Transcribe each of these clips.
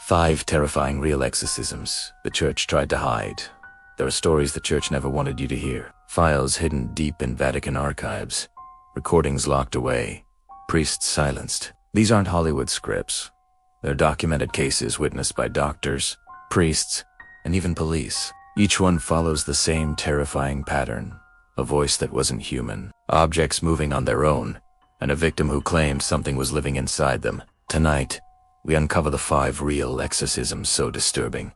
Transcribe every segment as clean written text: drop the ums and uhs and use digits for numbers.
5 terrifying real exorcisms the church tried to hide. There are stories the church never wanted you to hear. Files hidden deep in Vatican archives. Recordings locked away. Priests silenced. These aren't Hollywood scripts. They're documented cases witnessed by doctors, priests, and even police. Each one follows the same terrifying pattern. A voice that wasn't human, objects moving on their own, and a victim who claimed something was living inside them. Tonight, we uncover the 5 real exorcisms so disturbing.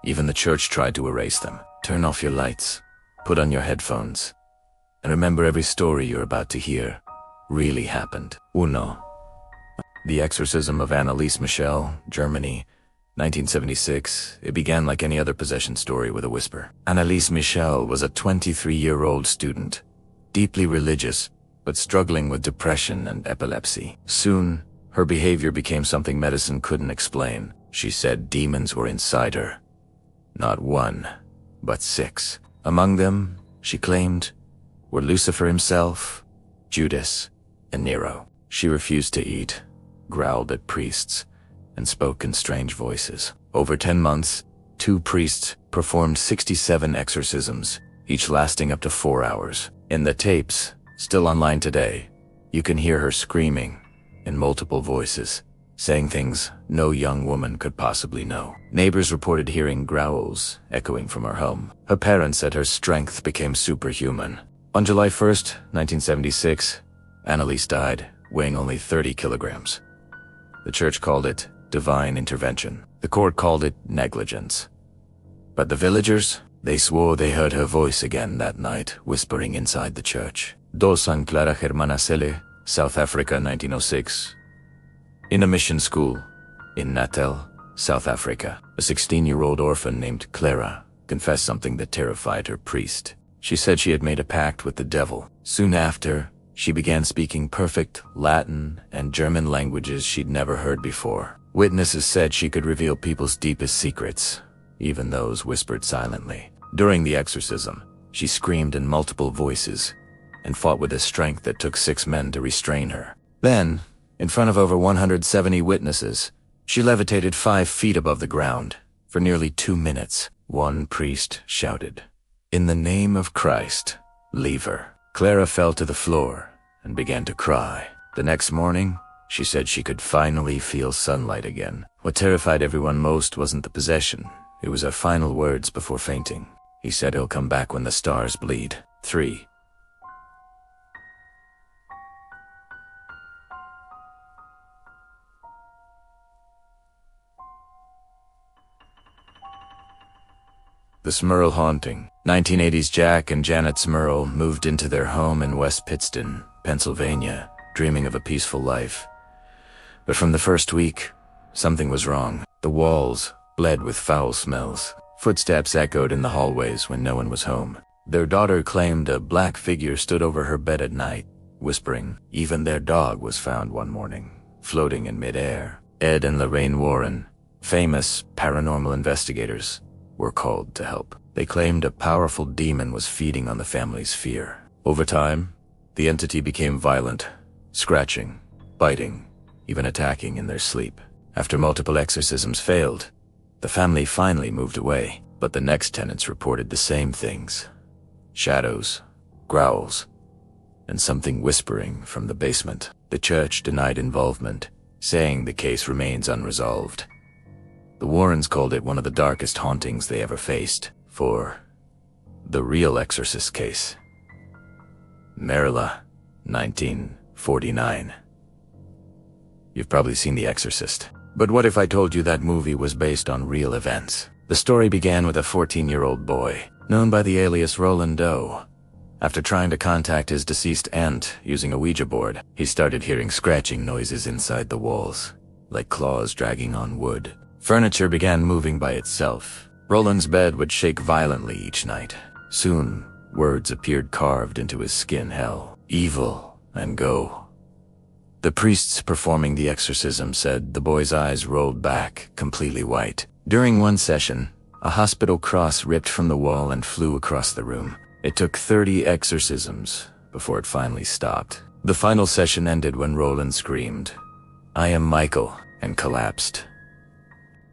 Even the church tried to erase them. Turn off your lights, put on your headphones, and remember every story you're about to hear really happened. 1. The Exorcism of Anneliese Michel, Germany, 1976. It began like any other possession story with a whisper. Anneliese Michel was a 23-year-old student, deeply religious, but struggling with depression and epilepsy. Soon, her behavior became something medicine couldn't explain. She said demons were inside her. Not 1, but 6. Among them, she claimed, were Lucifer himself, Judas, and Nero. She refused to eat, growled at priests, and spoke in strange voices. Over 10 months, 2 priests performed 67 exorcisms, each lasting up to 4 hours. In the tapes, still online today, you can hear her screaming in multiple voices, saying things no young woman could possibly know. Neighbors reported hearing growls echoing from her home. Her parents said her strength became superhuman. On July 1st, 1976, Anneliese died, weighing only 30 kilograms. The church called it divine intervention. The court called it negligence. But the villagers, they swore they heard her voice again that night, whispering inside the church. Clara Germana Cele, South Africa, 1906. In a mission school in Natal, South Africa, a 16-year-old orphan named Clara confessed something that terrified her priest. She said she had made a pact with the devil. Soon after, she began speaking perfect Latin and German languages she'd never heard before. Witnesses said she could reveal people's deepest secrets, even those whispered silently. During the exorcism, she screamed in multiple voices and fought with a strength that took 6 men to restrain her. Then, in front of over 170 witnesses, she levitated 5 feet above the ground for nearly 2 minutes. One priest shouted, "In the name of Christ, leave her." Clara fell to the floor and began to cry. The next morning, she said she could finally feel sunlight again. What terrified everyone most wasn't the possession. It was her final words before fainting. He said he'll come back when the stars bleed. 3. The Smurl Haunting. 1980s Jack and Janet Smurl moved into their home in West Pittston, Pennsylvania, dreaming of a peaceful life. But from the first week, something was wrong. The walls bled with foul smells. Footsteps echoed in the hallways when no one was home. Their daughter claimed a black figure stood over her bed at night, whispering. Even their dog was found one morning, floating in midair. Ed and Lorraine Warren, famous paranormal investigators, were called to help. They claimed a powerful demon was feeding on the family's fear. Over time, the entity became violent, scratching, biting, even attacking in their sleep. After multiple exorcisms failed, the family finally moved away, but the next tenants reported the same things. Shadows, growls, and something whispering from the basement. The church denied involvement, saying the case remains unresolved. The Warrens called it one of the darkest hauntings they ever faced. 4. The real Exorcist case. Merla, 1949. You've probably seen The Exorcist. But what if I told you that movie was based on real events? The story began with a 14-year-old boy, known by the alias Roland Doe. After trying to contact his deceased aunt using a Ouija board, he started hearing scratching noises inside the walls, like claws dragging on wood. Furniture began moving by itself. Roland's bed would shake violently each night. Soon, words appeared carved into his skin: hell, evil, and go. The priests performing the exorcism said the boy's eyes rolled back, completely white. During one session, a hospital cross ripped from the wall and flew across the room. It took 30 exorcisms before it finally stopped. The final session ended when Roland screamed, "I am Michael," and collapsed.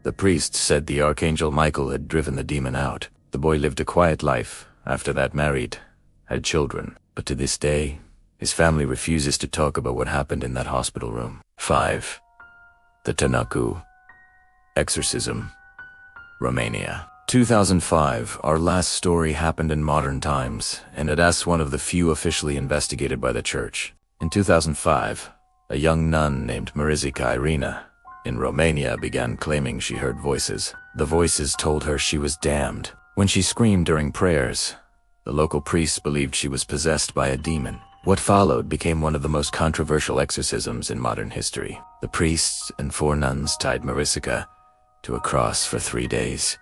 The priest said the Archangel Michael had driven the demon out. The boy lived a quiet life, after that married, had children, but to this day, his family refuses to talk about what happened in that hospital room. 5. The Tanacu. Exorcism. Romania. 2005, our last story happened in modern times, and it asks one of the few officially investigated by the church. In 2005, a young nun named Marizica Irina in Romania began claiming she heard voices. The voices told her she was damned. When she screamed during prayers, the local priests believed she was possessed by a demon. What followed became one of the most controversial exorcisms in modern history. The priests and 4 nuns tied Marizica to a cross for 3 days,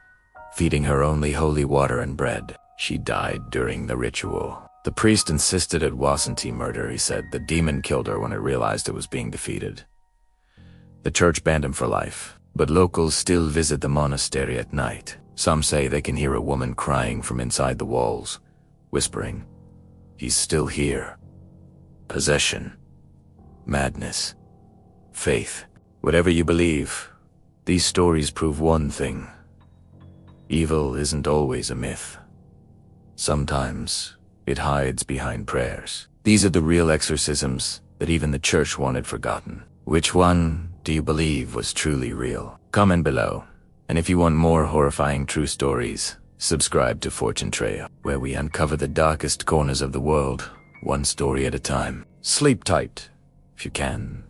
feeding her only holy water and bread. She died during the ritual. The priest insisted it wasn't a murder. He said the demon killed her when it realized it was being defeated. The church banned him for life, but locals still visit the monastery at night. Some say they can hear a woman crying from inside the walls, whispering, "He's still here." Possession, madness, faith. Whatever you believe, these stories prove one thing. Evil isn't always a myth. Sometimes it hides behind prayers. These are the real exorcisms that even the church wanted forgotten. Which one do you believe was truly real? Comment below. And if you want more horrifying true stories, subscribe to Fortune Trail, where we uncover the darkest corners of the world, one story at a time. Sleep tight, if you can.